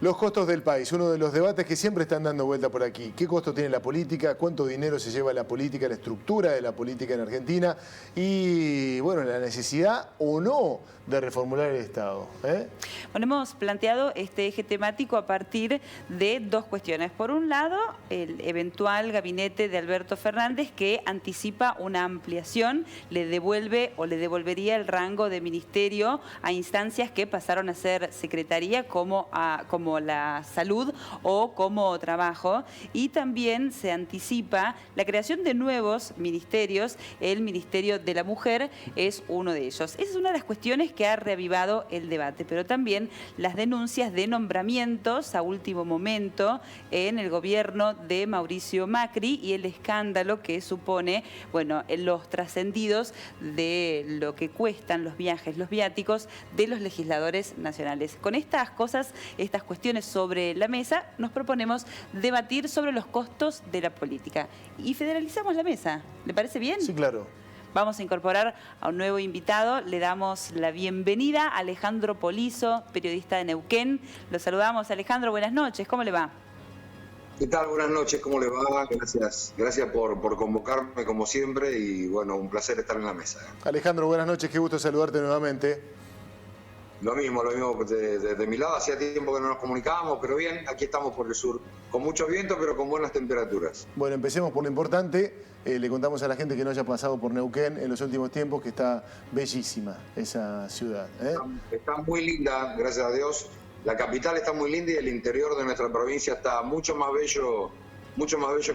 Los costos del país, uno de los debates que siempre están dando vuelta por aquí. ¿Qué costo tiene la política? ¿Cuánto dinero se lleva la política, la estructura de la política en Argentina? Y, bueno, la necesidad o no de reformular el Estado. Bueno, hemos planteado este eje temático a partir de dos cuestiones. Por un lado, el eventual gabinete de Alberto Fernández, que anticipa una ampliación, le devuelve o le devolvería el rango de ministerio a instancias que pasaron a ser secretaría como la salud o como trabajo, y también se anticipa la creación de nuevos ministerios. El Ministerio de la Mujer es uno de ellos. Esa es una de las cuestiones que ha reavivado el debate, pero también las denuncias de nombramientos a último momento en el gobierno de Mauricio Macri y el escándalo que supone, bueno, los trascendidos de lo que cuestan los viajes, los viáticos de los legisladores nacionales. Con estas cosas, estas cuestiones sobre la mesa, nos proponemos debatir sobre los costos de la política. Y federalizamos la mesa. ¿Le parece bien? Sí, claro. Vamos a incorporar a un nuevo invitado. Le damos la bienvenida a Alejandro Polizo, periodista de Neuquén. Lo saludamos. Alejandro, buenas noches. ¿Cómo le va? ¿Qué tal? Buenas noches. ¿Cómo le va? Gracias por convocarme como siempre y bueno, un placer estar en la mesa. Alejandro, buenas noches. Qué gusto saludarte nuevamente. Lo mismo desde mi lado. Hacía tiempo que no nos comunicábamos, pero bien, aquí estamos por el sur. Con mucho viento, pero con buenas temperaturas. Bueno, empecemos por lo importante. Le contamos a la gente que no haya pasado por Neuquén en los últimos tiempos que está bellísima esa ciudad. Está muy linda, gracias a Dios. La capital está muy linda y el interior de nuestra provincia está mucho más bello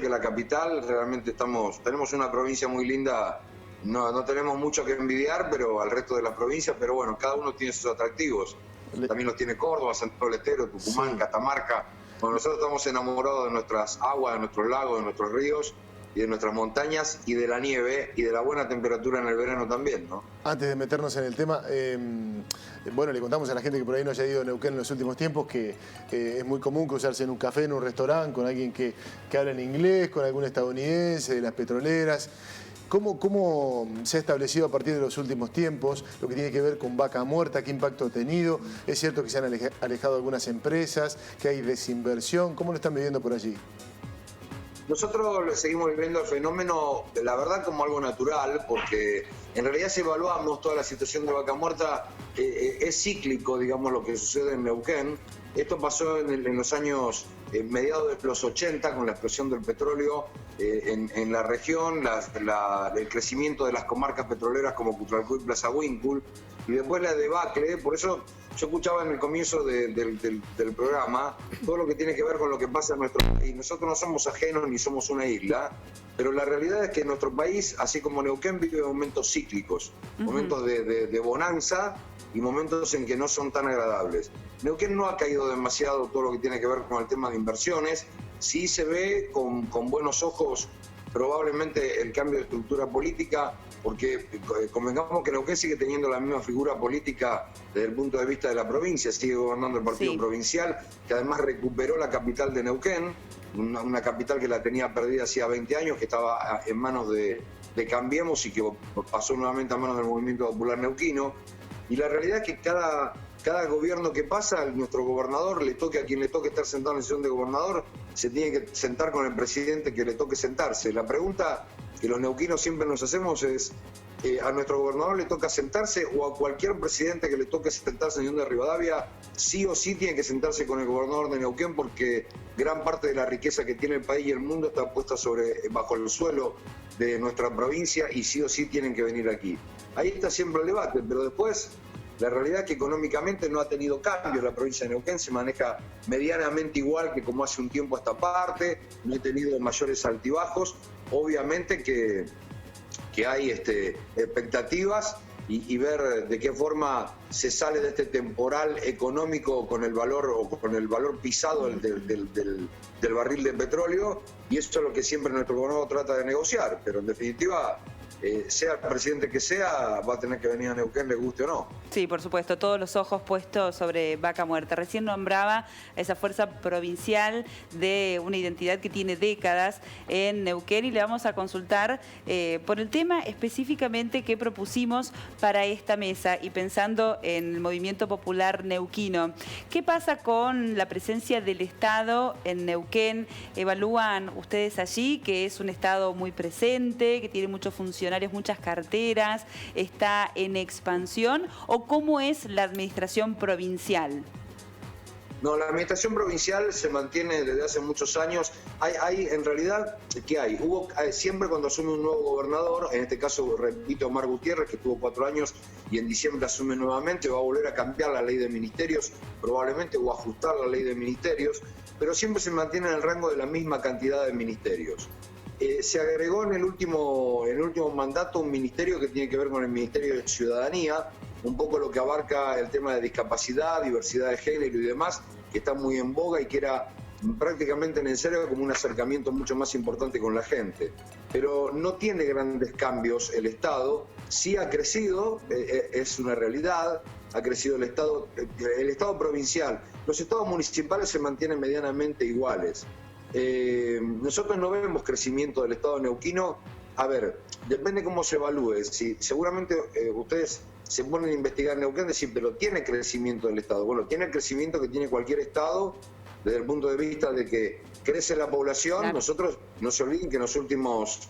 que la capital. Realmente tenemos una provincia muy linda. No tenemos mucho que envidiar, pero al resto de las provincias, pero bueno, cada uno tiene sus atractivos. También los tiene Córdoba, Santiago del Estero, Tucumán, sí, Catamarca. Bueno, nosotros estamos enamorados de nuestras aguas, de nuestros lagos, de nuestros ríos y de nuestras montañas y de la nieve y de la buena temperatura en el verano también, ¿no? Antes de meternos en el tema, bueno, le contamos a la gente que por ahí no haya ido a Neuquén en los últimos tiempos que es muy común cruzarse en un café, en un restaurante, con alguien que habla en inglés, con algún estadounidense, de las petroleras. ¿Cómo se ha establecido a partir de los últimos tiempos lo que tiene que ver con Vaca Muerta? ¿Qué impacto ha tenido? ¿Es cierto que se han alejado algunas empresas, que hay desinversión? ¿Cómo lo están viviendo por allí? Nosotros seguimos viviendo el fenómeno, la verdad, como algo natural, porque en realidad si evaluamos toda la situación de Vaca Muerta, es cíclico, digamos, lo que sucede en Neuquén. Esto pasó en los años mediados de los 80 con la explosión del petróleo en la región, el crecimiento de las comarcas petroleras como Cutralcó y Plaza Huíncul, y después la debacle. Por eso yo escuchaba en el comienzo del programa todo lo que tiene que ver con lo que pasa en nuestro país. Nosotros no somos ajenos ni somos una isla, pero la realidad es que nuestro país, así como Neuquén, vive momentos cíclicos, momentos de bonanza y momentos en que no son tan agradables. Neuquén no ha caído demasiado todo lo que tiene que ver con el tema de inversiones. Sí se ve con buenos ojos probablemente el cambio de estructura política, porque convengamos que Neuquén sigue teniendo la misma figura política desde el punto de vista de la provincia, sigue gobernando el partido provincial, que además recuperó la capital de Neuquén, una capital que la tenía perdida hacía 20 años, que estaba en manos de Cambiemos y que pasó nuevamente a manos del Movimiento Popular Neuquino. Y la realidad es que cada gobierno que pasa, nuestro gobernador, a quien le toque estar sentado en la sesión de gobernador, se tiene que sentar con el presidente que le toque sentarse. La pregunta que los neuquinos siempre nos hacemos es, ¿a nuestro gobernador le toca sentarse o a cualquier presidente que le toque sentarse en Unión de Rivadavia, sí o sí tiene que sentarse con el gobernador de Neuquén, porque gran parte de la riqueza que tiene el país y el mundo está puesta bajo el suelo de nuestra provincia y sí o sí tienen que venir aquí? Ahí está siempre el debate, pero después la realidad es que económicamente no ha tenido cambios. La provincia de Neuquén se maneja medianamente igual que como hace un tiempo a esta parte, no ha tenido mayores altibajos. Obviamente que hay expectativas y ver de qué forma se sale de este temporal económico con el valor pisado del barril de petróleo, y eso es lo que siempre nuestro gobernador trata de negociar, pero en definitiva sea el presidente que sea, va a tener que venir a Neuquén, le guste o no. Sí, por supuesto, todos los ojos puestos sobre Vaca Muerta. Recién nombraba esa fuerza provincial de una identidad que tiene décadas en Neuquén y le vamos a consultar por el tema específicamente que propusimos para esta mesa y pensando en el movimiento popular neuquino. ¿Qué pasa con la presencia del Estado en Neuquén? ¿Evalúan ustedes allí que es un Estado muy presente, que tiene muchos funcionarios, muchas carteras, está en expansión? ¿O cómo es la administración provincial? No, la administración provincial se mantiene desde hace muchos años. Hay en realidad, ¿qué hay? Hubo siempre cuando asume un nuevo gobernador, en este caso, repito, Omar Gutiérrez, que estuvo 4 años y en diciembre asume nuevamente, va a volver a cambiar la ley de ministerios, probablemente, o ajustar la ley de ministerios, pero siempre se mantiene en el rango de la misma cantidad de ministerios. Se agregó en el último mandato un ministerio que tiene que ver con el Ministerio de Ciudadanía, un poco lo que abarca el tema de discapacidad, diversidad de género y demás, que está muy en boga y que era prácticamente en serio como un acercamiento mucho más importante con la gente. Pero no tiene grandes cambios el Estado, sí ha crecido, es una realidad, ha crecido el Estado provincial. Los estados municipales se mantienen medianamente iguales. Nosotros no vemos crecimiento del Estado neuquino. A ver, depende cómo se evalúe. Si seguramente ustedes se ponen a investigar Neuquén, decir, pero tiene crecimiento del Estado. Bueno, tiene el crecimiento que tiene cualquier Estado desde el punto de vista de que crece la población. Claro. Nosotros, no se olviden que en los últimos,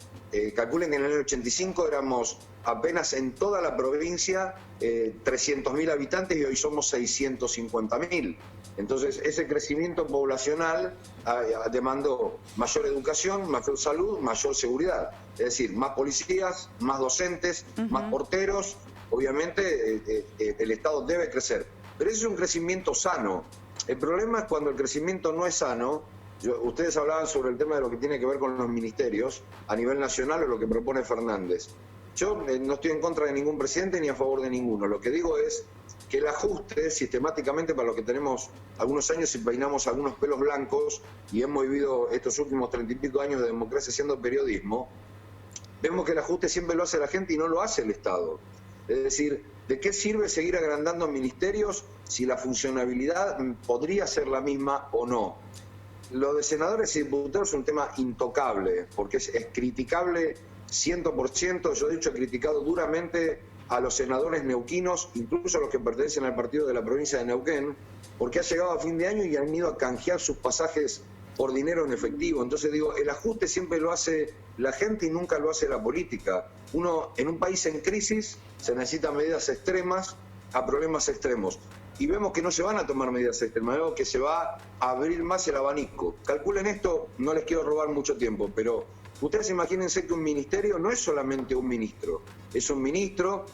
calculen que en el año 85 éramos apenas en toda la provincia 300.000 habitantes y hoy somos 650.000. Entonces, ese crecimiento poblacional demandó mayor educación, mayor salud, mayor seguridad. Es decir, más policías, más docentes, más porteros. Obviamente, el Estado debe crecer. Pero ese es un crecimiento sano. El problema es cuando el crecimiento no es sano. Ustedes hablaban sobre el tema de lo que tiene que ver con los ministerios a nivel nacional o lo que propone Fernández. Yo no estoy en contra de ningún presidente ni a favor de ninguno. Lo que digo es que el ajuste sistemáticamente, para lo que tenemos algunos años y peinamos algunos pelos blancos y hemos vivido estos últimos 30 y pico años de democracia haciendo periodismo, vemos que el ajuste siempre lo hace la gente y no lo hace el Estado. Es decir, ¿de qué sirve seguir agrandando ministerios si la funcionabilidad podría ser la misma o no? Lo de senadores y diputados es un tema intocable, porque es criticable 100%. Yo de hecho he criticado duramente a los senadores neuquinos, incluso a los que pertenecen al partido de la provincia de Neuquén, porque ha llegado a fin de año y han ido a canjear sus pasajes por dinero en efectivo. Entonces digo, el ajuste siempre lo hace la gente y nunca lo hace la política. Uno, en un país en crisis, se necesitan medidas extremas a problemas extremos. Y vemos que no se van a tomar medidas extremas, vemos que se va a abrir más el abanico. Calculen esto, no les quiero robar mucho tiempo, pero ustedes imagínense que un ministerio no es solamente un ministro, es un ministro,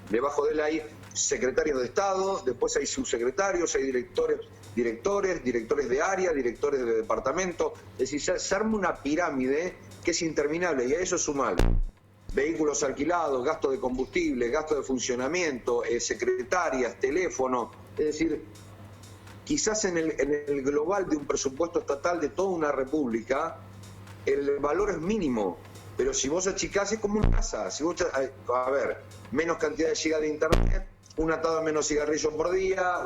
debajo de él hay secretarios de Estado, después hay subsecretarios, hay directores de área, directores de departamento. Es decir, se arma una pirámide que es interminable y a eso sumar vehículos alquilados, gasto de combustible, gasto de funcionamiento, secretarias, teléfono. Es decir, quizás en el global de un presupuesto estatal de toda una república, el valor es mínimo. Pero si vos achicás, es como una casa. Si vos, a ver, menos cantidad de gigas de internet, un atado menos cigarrillos por día,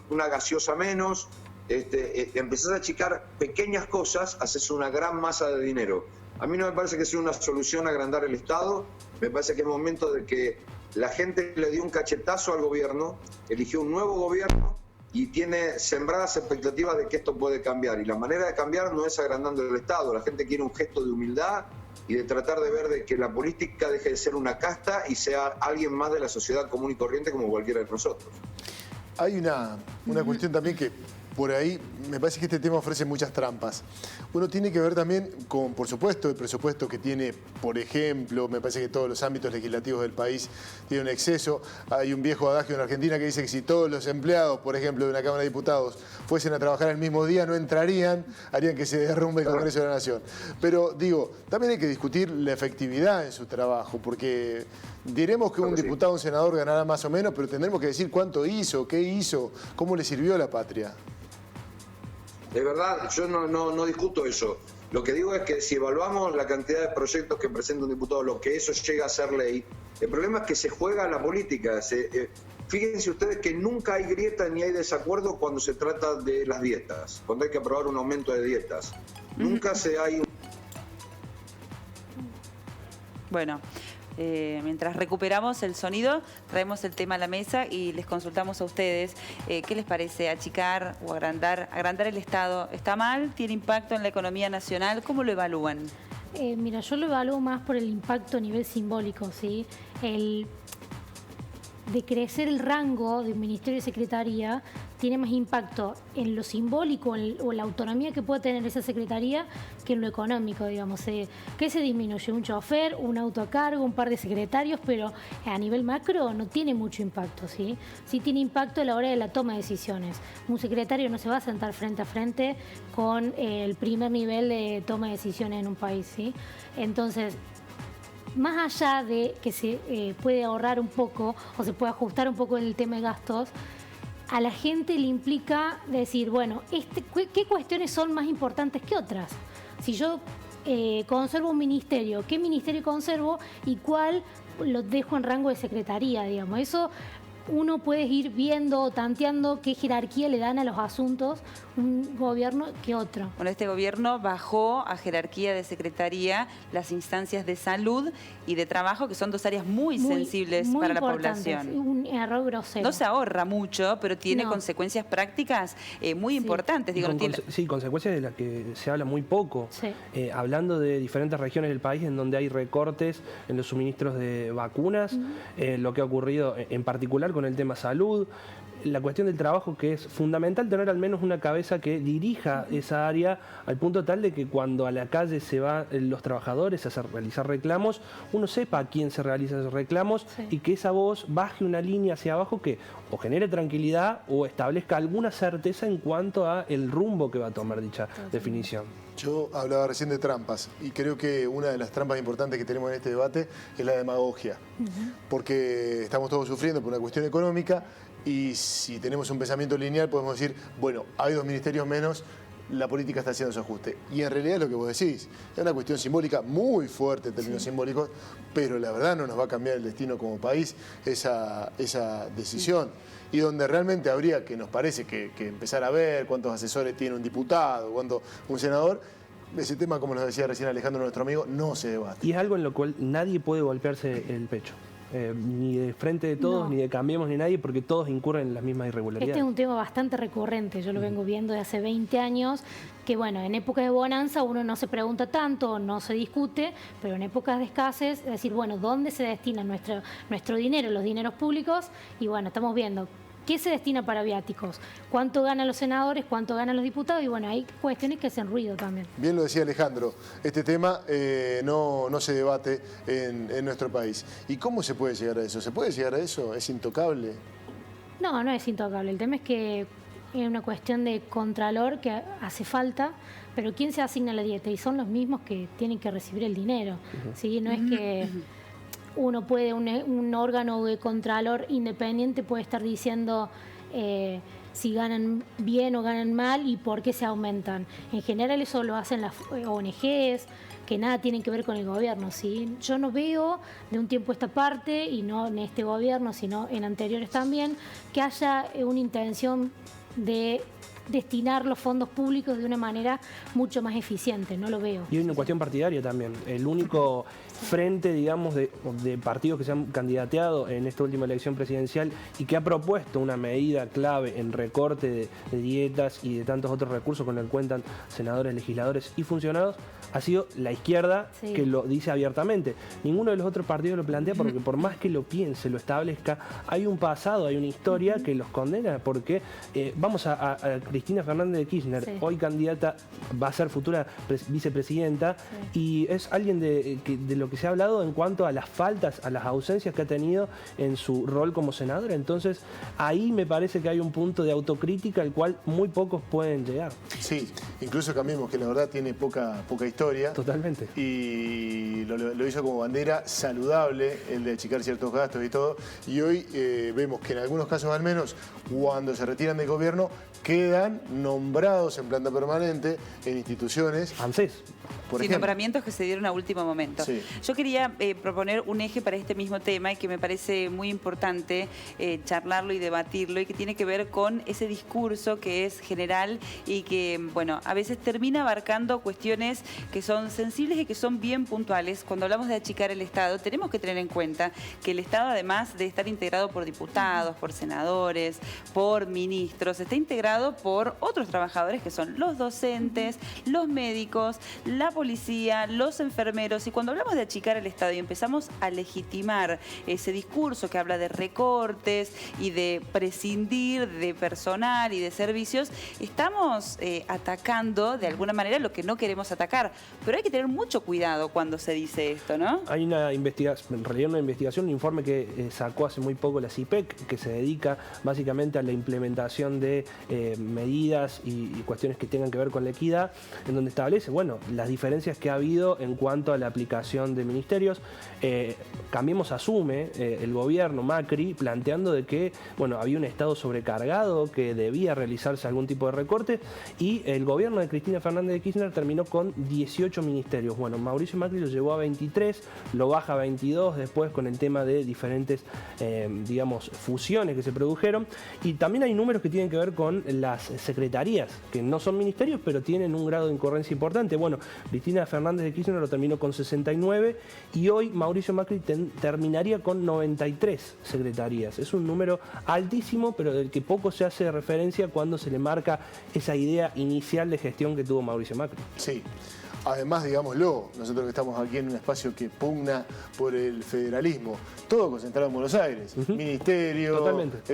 una gaseosa menos, empezás a achicar pequeñas cosas, haces una gran masa de dinero. A mí no me parece que sea una solución agrandar el Estado, me parece que es momento de que la gente le dio un cachetazo al gobierno, eligió un nuevo gobierno y tiene sembradas expectativas de que esto puede cambiar. Y la manera de cambiar no es agrandando el Estado, la gente quiere un gesto de humildad y de tratar de ver de que la política deje de ser una casta y sea alguien más de la sociedad común y corriente como cualquiera de nosotros. Hay una cuestión también que por ahí me parece que este tema ofrece muchas trampas. Uno tiene que ver también con, por supuesto, el presupuesto que tiene, por ejemplo, me parece que todos los ámbitos legislativos del país tienen un exceso. Hay un viejo adagio en Argentina que dice que si todos los empleados, por ejemplo, de una Cámara de Diputados fuesen a trabajar el mismo día, no entrarían, harían que se derrumbe el Congreso de la Nación. Pero digo, también hay que discutir la efectividad en su trabajo, porque diremos que un diputado, un senador ganará más o menos, pero tendremos que decir cuánto hizo, qué hizo, cómo le sirvió a la patria. De verdad, yo no discuto eso. Lo que digo es que si evaluamos la cantidad de proyectos que presenta un diputado, lo que eso llega a ser ley, el problema es que se juega la política. Fíjense ustedes que nunca hay grieta ni hay desacuerdo cuando se trata de las dietas, cuando hay que aprobar un aumento de dietas. Nunca hay... Bueno, mientras recuperamos el sonido, traemos el tema a la mesa y les consultamos a ustedes. ¿Qué les parece? ¿Achicar o agrandar el Estado está mal? ¿Tiene impacto en la economía nacional? ¿Cómo lo evalúan? Mira, yo lo evalúo más por el impacto a nivel simbólico, ¿sí? De crecer el rango de ministerio y secretaría tiene más impacto en lo simbólico o en la autonomía que puede tener esa secretaría que en lo económico, digamos. ¿Qué se disminuye? Un chofer, un auto a cargo, un par de secretarios, pero a nivel macro no tiene mucho impacto, ¿sí? Sí tiene impacto a la hora de la toma de decisiones. Un secretario no se va a sentar frente a frente con el primer nivel de toma de decisiones en un país, ¿sí? Entonces, más allá de que se puede ahorrar un poco o se puede ajustar un poco el tema de gastos, a la gente le implica decir, bueno, ¿qué cuestiones son más importantes que otras? Si yo conservo un ministerio, ¿qué ministerio conservo y cuál lo dejo en rango de secretaría, digamos? Eso uno puede ir viendo o tanteando qué jerarquía le dan a los asuntos un gobierno que otro. Bueno, este gobierno bajó a jerarquía de secretaría las instancias de salud y de trabajo, que son dos áreas muy sensibles para la población. Un error grosero. No se ahorra mucho, pero tiene consecuencias prácticas muy importantes. Digo, sí, consecuencias de las que se habla muy poco. Sí. Hablando de diferentes regiones del país en donde hay recortes en los suministros de vacunas, lo que ha ocurrido en particular con el tema salud, la cuestión del trabajo, que es fundamental tener al menos una cabeza que dirija esa área al punto tal de que cuando a la calle se van los trabajadores a realizar reclamos, uno sepa a quién se realizan esos reclamos y que esa voz baje una línea hacia abajo que o genere tranquilidad o establezca alguna certeza en cuanto a el rumbo que va a tomar dicha definición. Yo hablaba recién de trampas y creo que una de las trampas importantes que tenemos en este debate es la demagogia, porque estamos todos sufriendo por una cuestión económica y si tenemos un pensamiento lineal podemos decir, bueno, hay 2 ministerios menos, la política está haciendo su ajuste. Y en realidad es lo que vos decís, es una cuestión simbólica muy fuerte en términos simbólicos, pero la verdad no nos va a cambiar el destino como país esa decisión. Y donde realmente habría que, nos parece, que empezar a ver cuántos asesores tiene un diputado, cuánto un senador, ese tema, como nos decía recién Alejandro, nuestro amigo, no se debate. Y es algo en lo cual nadie puede golpearse el pecho. Ni de frente de todos, ni de Cambiemos, ni nadie, porque todos incurren en las mismas irregularidades. Este es un tema bastante recurrente, yo lo vengo viendo de hace 20 años, que bueno, en épocas de bonanza uno no se pregunta tanto, no se discute, pero en épocas de escasez, es decir, bueno, ¿dónde se destina nuestro dinero, los dineros públicos? Y bueno, estamos viendo ¿qué se destina para viáticos? ¿Cuánto ganan los senadores? ¿Cuánto ganan los diputados? Y bueno, hay cuestiones que hacen ruido también. Bien lo decía Alejandro, este tema no se debate en nuestro país. ¿Y cómo se puede llegar a eso? ¿Se puede llegar a eso? ¿Es intocable? No, no es intocable. El tema es que es una cuestión de contralor que hace falta, pero ¿quién se asigna la dieta? Y son los mismos que tienen que recibir el dinero. ¿Sí? No es que uno puede, un órgano de contralor independiente puede estar diciendo si ganan bien o ganan mal y por qué se aumentan. En general eso lo hacen las ONGs, que nada tienen que ver con el gobierno, ¿sí? Yo no veo de un tiempo a esta parte, y no en este gobierno, sino en anteriores también, que haya una intención de destinar los fondos públicos de una manera mucho más eficiente, no lo veo. Y hay una cuestión partidaria también. El único frente, digamos, de partidos que se han candidateado en esta última elección presidencial y que ha propuesto una medida clave en recorte de dietas y de tantos otros recursos con el que cuentan senadores, legisladores y funcionarios, ha sido la izquierda, que lo dice abiertamente. Ninguno de los otros partidos lo plantea porque por más que lo piense, lo establezca, hay un pasado, hay una historia que los condena, porque vamos a Cristina Fernández de Kirchner, hoy candidata, va a ser futura vicepresidenta, y es alguien de lo que se ha hablado en cuanto a las faltas, a las ausencias que ha tenido en su rol como senadora. Entonces, ahí me parece que hay un punto de autocrítica al cual muy pocos pueden llegar. Sí, incluso Cambiemos, que la verdad tiene poca historia. Totalmente. Y lo hizo como bandera saludable, el de achicar ciertos gastos y todo. Y hoy vemos que en algunos casos al menos, cuando se retiran del gobierno, quedan están nombrados en planta permanente en instituciones. ANSES. Por Sí, ejemplo. nombramientos que se dieron a último momento. Sí. Yo quería proponer un eje para este mismo tema y que me parece muy importante charlarlo y debatirlo, y que tiene que ver con ese discurso que es general y que, bueno, a veces termina abarcando cuestiones que son sensibles y que son bien puntuales. Cuando hablamos de achicar el Estado, tenemos que tener en cuenta que el Estado, además de estar integrado por diputados, por senadores, por ministros, está integrado por otros trabajadores que son los docentes, los médicos, la policía, los enfermeros. Y cuando hablamos de achicar el Estado y empezamos a legitimar ese discurso que habla de recortes y de prescindir de personal y de servicios, estamos atacando de alguna manera lo que no queremos atacar. Pero hay que tener mucho cuidado cuando se dice esto, ¿no? Hay una investigación, en realidad una investigación, un informe que sacó hace muy poco la CIPEC, que se dedica básicamente a la implementación de medidas y cuestiones que tengan que ver con la equidad, en donde establece, bueno, las diferencias que ha habido en cuanto a la aplicación de ministerios. Cambiemos asume el gobierno Macri planteando de que, bueno, había un Estado sobrecargado, que debía realizarse algún tipo de recorte, y el gobierno de Cristina Fernández de Kirchner terminó con 18 ministerios. Bueno, Mauricio Macri lo llevó a 23, lo baja a 22 después con el tema de diferentes, digamos, fusiones que se produjeron. Y también hay números que tienen que ver con las secretarías, que no son ministerios, pero tienen un grado de incurrencia importante. Bueno, Cristina Fernández de Kirchner lo terminó con 69 y hoy Mauricio Macri terminaría con 93 secretarías. Es un número altísimo, pero del que poco se hace referencia cuando se le marca esa idea inicial de gestión que tuvo Mauricio Macri. Sí. Además, digámoslo, nosotros que estamos aquí en un espacio que pugna por el federalismo, todo concentrado en Buenos Aires, ministerio,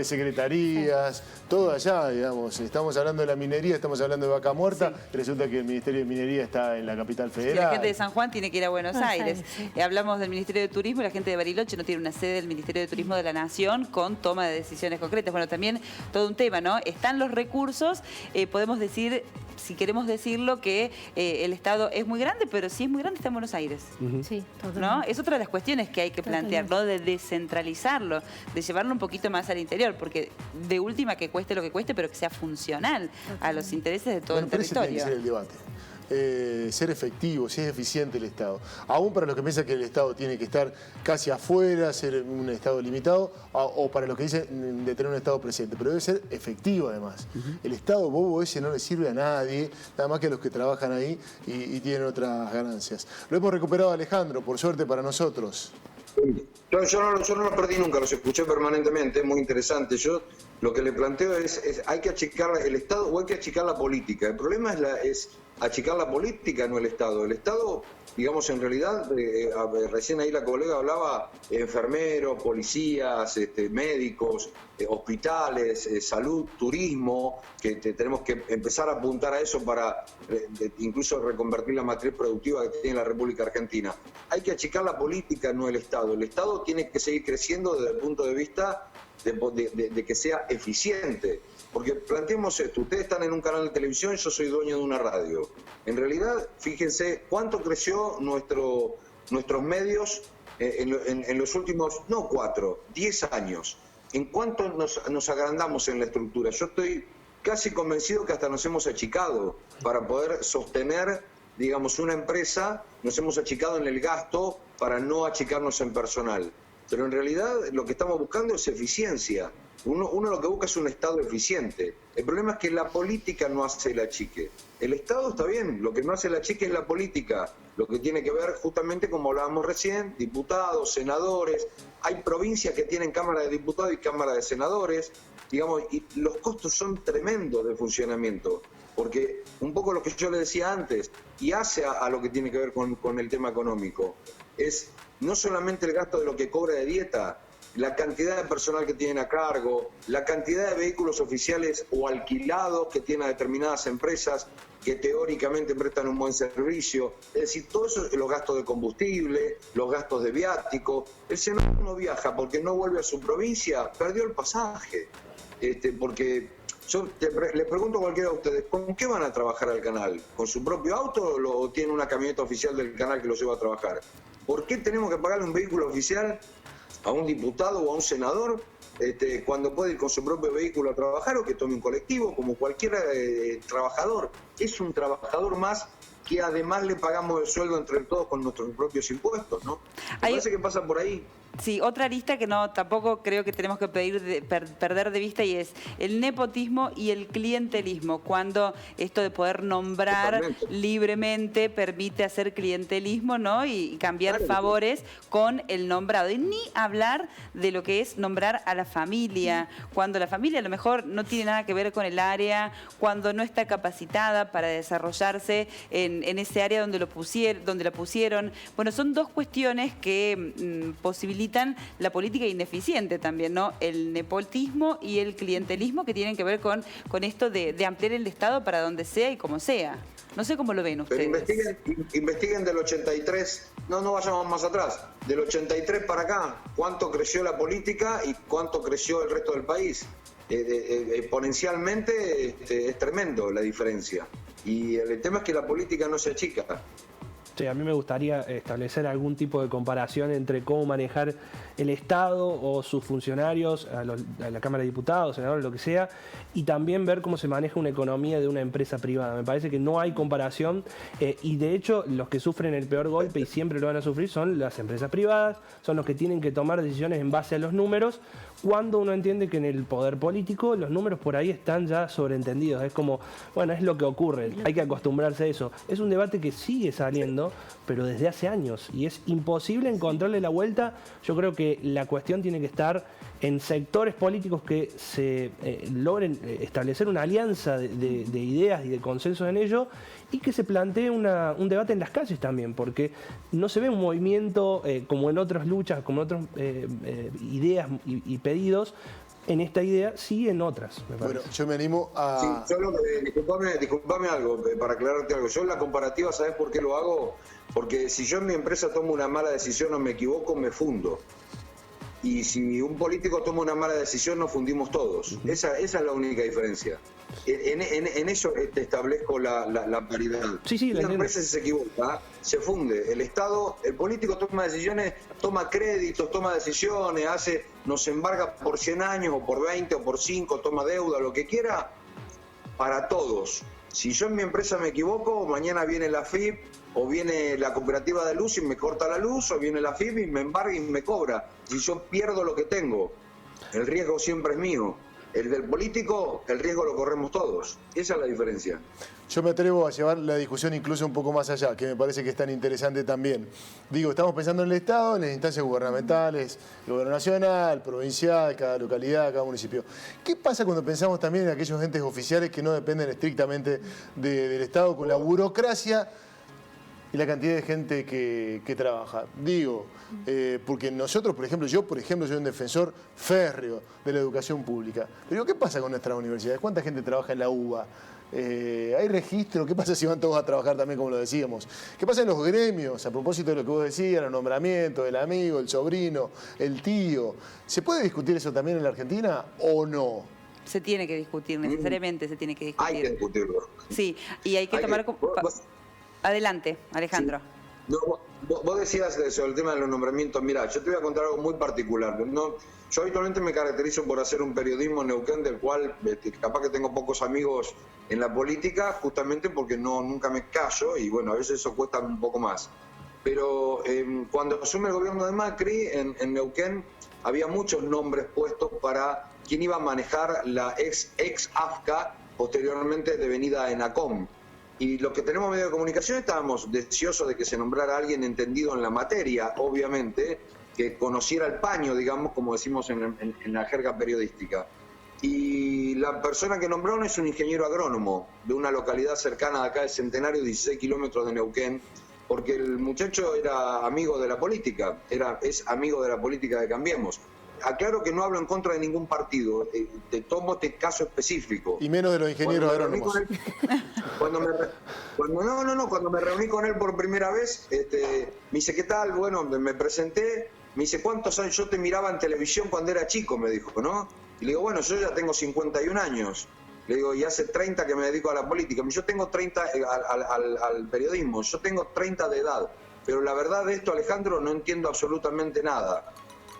secretarías, todo allá, digamos. Estamos hablando de la minería, estamos hablando de Vaca Muerta, y resulta que el Ministerio de Minería está en la capital federal. Y la gente de San Juan tiene que ir a Buenos Aires. Hablamos del Ministerio de Turismo y la gente de Bariloche no tiene una sede del Ministerio de Turismo de la Nación con toma de decisiones concretas. Bueno, también todo un tema, ¿no? Están los recursos, podemos decir, si queremos decirlo, que el Estado es muy grande, pero si es muy grande está en Buenos Aires. Sí, totalmente. ¿No? Es otra de las cuestiones que hay que plantear, ¿no? De descentralizarlo, de llevarlo un poquito más al interior, porque de última que cueste lo que cueste, pero que sea funcional a los intereses de todo el territorio. Ese tiene que ser el debate. Ser efectivo, si es eficiente el Estado. Aún para los que piensan que el Estado tiene que estar casi afuera, ser un Estado limitado, o para los que dicen de tener un Estado presente. Pero debe ser efectivo además. El Estado bobo ese no le sirve a nadie, nada más que a los que trabajan ahí y tienen otras ganancias. Lo hemos recuperado a Alejandro, por suerte para nosotros. Yo no lo perdí nunca, los escuché permanentemente, es muy interesante. Yo lo que le planteo es hay que achicar el Estado o hay que achicar la política. El problema es achicar la política, no el Estado. El Estado, digamos, en realidad, recién ahí la colega hablaba, enfermeros, policías, médicos, hospitales, salud, turismo, que tenemos que empezar a apuntar a eso para incluso reconvertir la matriz productiva que tiene la República Argentina. Hay que achicar la política, no el Estado. El Estado tiene que seguir creciendo desde el punto de vista de que sea eficiente. Porque planteemos esto, ustedes están en un canal de televisión, yo soy dueño de una radio. En realidad, fíjense cuánto creció nuestros medios en los últimos, no 4, 10 años. En cuánto nos agrandamos en la estructura. Yo estoy casi convencido que hasta nos hemos achicado para poder sostener, digamos, una empresa, nos hemos achicado en el gasto para no achicarnos en personal. Pero en realidad lo que estamos buscando es eficiencia. Uno lo que busca es un Estado eficiente. El problema es que la política no hace el achique. El Estado está bien, lo que no hace el achique es la política. Lo que tiene que ver justamente, como hablábamos recién, diputados, senadores. Hay provincias que tienen Cámara de Diputados y Cámara de Senadores. Digamos, y los costos son tremendos de funcionamiento. Porque un poco lo que yo le decía antes, y hace a lo que tiene que ver con el tema económico, es no solamente el gasto de lo que cobra de dieta, la cantidad de personal que tienen a cargo, la cantidad de vehículos oficiales o alquilados que tienen a determinadas empresas que teóricamente prestan un buen servicio. Es decir, todo eso, los gastos de combustible, los gastos de viático. El senador no viaja porque no vuelve a su provincia, perdió el pasaje. Porque yo le pregunto a cualquiera de ustedes, ¿con qué van a trabajar al canal? ¿Con su propio auto o tiene una camioneta oficial del canal que lo lleva a trabajar? ¿Por qué tenemos que pagarle un vehículo oficial a un diputado o a un senador cuando puede ir con su propio vehículo a trabajar o que tome un colectivo, como cualquier trabajador. Es un trabajador más que además le pagamos el sueldo entre todos con nuestros propios impuestos, ¿no? Me parece que pasa por ahí. Sí, otra lista que no tampoco creo que tenemos que perder de vista, y es el nepotismo y el clientelismo, cuando esto de poder nombrar libremente permite hacer clientelismo, ¿no? Y cambiar favores con el nombrado. Y ni hablar de lo que es nombrar a la familia, cuando la familia a lo mejor no tiene nada que ver con el área, cuando no está capacitada para desarrollarse en ese área donde la pusieron. Bueno, son dos cuestiones que posibilitan la política ineficiente también, ¿no? El nepotismo y el clientelismo, que tienen que ver con esto de ampliar el Estado para donde sea y como sea. No sé cómo lo ven ustedes. Pero investiguen del 83, no vayamos más atrás, del 83 para acá, cuánto creció la política y cuánto creció el resto del país. Exponencialmente es tremendo la diferencia. Y el tema es que la política no se achica. Sí, a mí me gustaría establecer algún tipo de comparación entre cómo manejar el Estado o sus funcionarios, a la Cámara de Diputados, senadores, lo que sea, y también ver cómo se maneja una economía de una empresa privada. Me parece que no hay comparación y de hecho los que sufren el peor golpe y siempre lo van a sufrir son las empresas privadas, son los que tienen que tomar decisiones en base a los números, cuando uno entiende que en el poder político los números por ahí están ya sobreentendidos. Es como, bueno, es lo que ocurre, hay que acostumbrarse a eso. Es un debate que sigue saliendo, pero desde hace años, y es imposible encontrarle la vuelta. Yo creo que la cuestión tiene que estar en sectores políticos que se logren establecer una alianza de ideas y de consensos en ello, y que se plantee un debate en las calles también, porque no se ve un movimiento como en otras luchas, como en otras ideas y pedidos. En esta idea, sí en otras, me parece. Bueno, yo me animo a... Sí, disculpame algo, para aclararte algo. Yo en la comparativa, ¿sabes por qué lo hago? Porque si yo en mi empresa tomo una mala decisión o me equivoco, me fundo. Y si un político toma una mala decisión, nos fundimos todos. Esa es la única diferencia. En eso te establezco la paridad. Sí, la empresa se equivoca, se funde. El Estado, el político toma decisiones, toma créditos, toma decisiones, nos embarga por 100 años, o por 20, o por 5, toma deuda, lo que quiera, para todos. Si yo en mi empresa me equivoco, mañana viene la FIP o viene la cooperativa de luz y me corta la luz, o viene la FIP y me embarga y me cobra. Si yo pierdo lo que tengo, el riesgo siempre es mío. El del político, el riesgo lo corremos todos. Esa es la diferencia. Yo me atrevo a llevar la discusión incluso un poco más allá, que me parece que es tan interesante también. Digo, estamos pensando en el Estado, en las instancias gubernamentales, el gobierno nacional, provincial, cada localidad, cada municipio. ¿Qué pasa cuando pensamos también en aquellos entes oficiales que no dependen estrictamente del Estado, con la burocracia y la cantidad de gente que trabaja? Digo, porque nosotros, por ejemplo, yo soy un defensor férreo de la educación pública. Pero ¿qué pasa con nuestras universidades? ¿Cuánta gente trabaja en la UBA? ¿Hay registro? ¿Qué pasa si van todos a trabajar también, como lo decíamos? ¿Qué pasa en los gremios? A propósito de lo que vos decías, los nombramientos, el amigo, el sobrino, el tío. ¿Se puede discutir eso también en la Argentina o no? Se tiene que discutir, necesariamente se tiene que discutir. Hay que discutirlo. Sí, y hay que tomar... Adelante, Alejandro. Sí. No, vos decías sobre el tema de los nombramientos. Mira, yo te voy a contar algo muy particular. Yo habitualmente me caracterizo por hacer un periodismo en Neuquén, del cual capaz que tengo pocos amigos en la política, justamente porque nunca me callo, y bueno, a veces eso cuesta un poco más. Pero cuando asume el gobierno de Macri, en Neuquén había muchos nombres puestos para quien iba a manejar la ex AFCA, posteriormente devenida ENACOM. Y los que tenemos medios de comunicación estábamos deseosos de que se nombrara a alguien entendido en la materia, obviamente, que conociera el paño, digamos, como decimos en la jerga periodística. Y la persona que nombraron es un ingeniero agrónomo de una localidad cercana de acá de Centenario, 16 kilómetros de Neuquén, porque el muchacho era amigo de la política, es amigo de la política de Cambiemos. Aclaro que no hablo en contra de ningún partido, te tomo este caso específico. Y menos de los ingenieros agrónomos. Cuando me reuní con él por primera vez, me dice, ¿qué tal? Bueno, me presenté, me dice, ¿cuántos años? Yo te miraba en televisión cuando era chico, me dijo, ¿no? Y le digo, bueno, yo ya tengo 51 años. Le digo, y hace 30 que me dedico a la política. Yo tengo 30 al periodismo, yo tengo 30 de edad. Pero la verdad de esto, Alejandro, no entiendo absolutamente nada.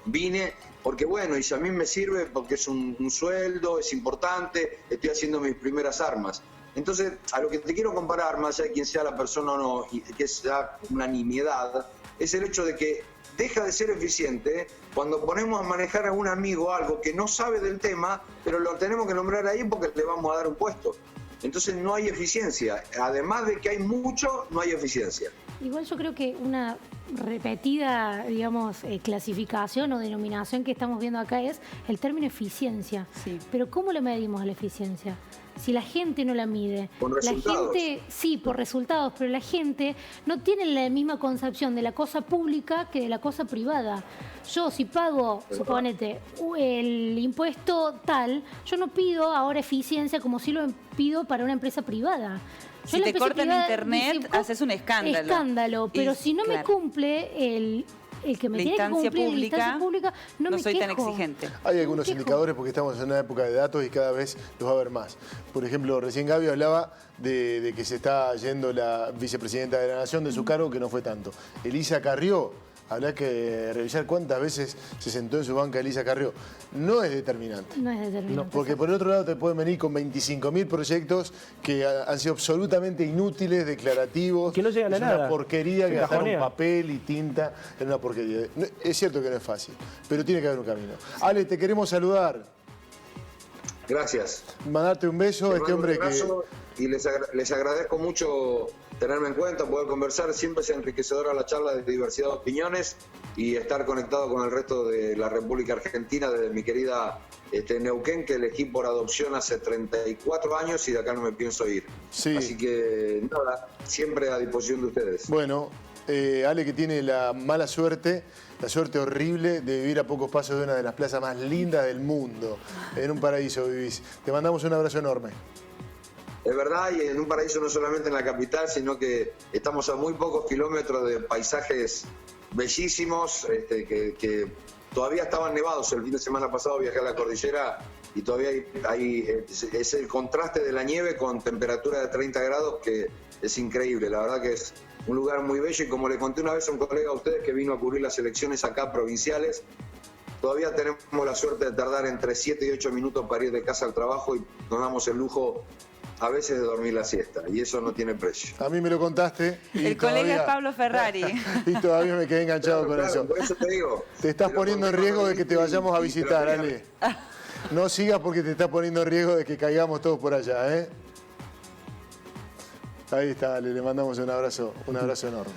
vine porque bueno, y si a mí me sirve porque es un sueldo, es importante, estoy haciendo mis primeras armas. Entonces, a lo que te quiero comparar, más allá de quién sea la persona o no, y que sea una nimiedad, es el hecho de que deja de ser eficiente cuando ponemos a manejar a un amigo algo que no sabe del tema, pero lo tenemos que nombrar ahí porque le vamos a dar un puesto. Entonces no hay eficiencia. Además de que hay mucho, no hay eficiencia. Igual yo creo que una repetida, digamos, clasificación o denominación que estamos viendo acá es el término eficiencia. Sí. Pero ¿cómo le medimos a la eficiencia? Si la gente no la mide. Con resultados. La gente, sí, por resultados, pero la gente no tiene la misma concepción de la cosa pública que de la cosa privada. Yo si pago, suponete, el impuesto tal, yo no pido ahora eficiencia como si lo pido para una empresa privada. Si te cortan internet, haces un escándalo. Escándalo, pero Y, si no me claro, cumple el que me la tiene que instancia cumplir, la pública, instancia pública, no me soy tan quejo. exigente. Hay algunos ¿Qué indicadores porque estamos en una época de datos y cada vez los va a haber más. Por ejemplo, recién Gaby hablaba de que se está yendo la vicepresidenta de la Nación de su cargo, que no fue tanto. Elisa Carrió, habrá que revisar cuántas veces se sentó en su banca Elisa Carrió. No es determinante. No es determinante. Porque por el otro lado te pueden venir con 25.000 proyectos que han sido absolutamente inútiles, declarativos. Que no llegan a es nada. una porquería Se que gastaron cajonea. papel y tinta en una porquería. Es cierto que no es fácil, pero tiene que haber un camino. Ale, te queremos saludar. Gracias. Mandarte un beso a Les este mando un hombre que... abrazo y les agradezco mucho tenerme en cuenta, poder conversar. Siempre es enriquecedora la charla de diversidad de opiniones y estar conectado con el resto de la República Argentina desde mi querida Neuquén, que elegí por adopción hace 34 años y de acá no me pienso ir. Sí. Así que nada, siempre a disposición de ustedes. Bueno, Ale que tiene la mala suerte, la suerte horrible de vivir a pocos pasos de una de las plazas más lindas del mundo. En un paraíso vivís. Te mandamos un abrazo enorme. Es verdad, y en un paraíso no solamente en la capital, sino que estamos a muy pocos kilómetros de paisajes bellísimos, que todavía estaban nevados. El fin de semana pasado viajé a la cordillera y todavía es el contraste de la nieve con temperatura de 30 grados que es increíble. La verdad que es un lugar muy bello y como le conté una vez a un colega a ustedes que vino a cubrir las elecciones acá provinciales, todavía tenemos la suerte de tardar entre 7 y 8 minutos para ir de casa al trabajo y nos damos el lujo a veces de dormir la siesta, y eso no tiene precio. A mí me lo contaste. Y El colega es Pablo Ferrari. Y todavía me quedé enganchado con eso. Por eso te digo. Te estás Pero poniendo en porque riesgo no de que te lo vayamos a viste y visitar, te lo Ale. No sigas porque te estás poniendo en riesgo de que caigamos todos por allá, ¿eh? Ahí está, Ale, le mandamos un abrazo enorme.